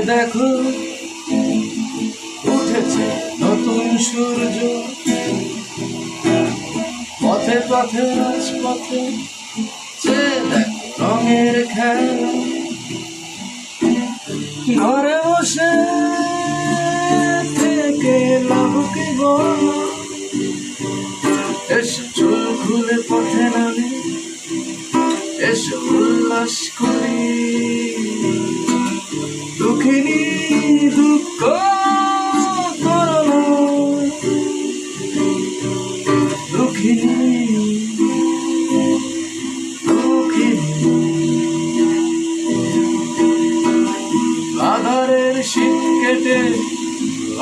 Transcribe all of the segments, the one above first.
দেখো উঠেছে নতুন সূর্য, পথে পথে রাজপথে যে দেখো রঙের খেলা। ঘরে বসে থেকে লাভ কি বলো, এসে চুল খুলে পথে নামে, এসে উল্লাস করি। দুঃখিনী দুঃখ করো না, দুঃখিনী দুঃখিনী। আধারের শীত কেটে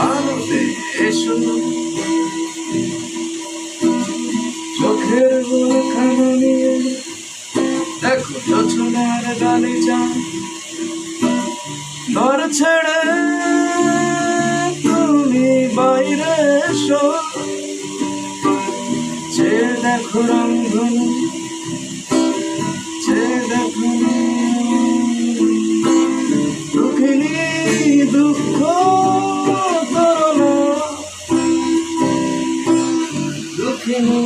আলোতে এসো, চোখের গোলখানা নিয়ে দেখো যোছনার গালিচা। ঘর ছেড়ে তুমি বাইরে এসো, যে দেখো রংধনু, যে দেখো দুঃখিনী দুঃখ করো না, দুঃখিনী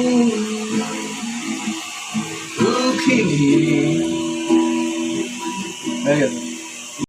দুঃখিনী।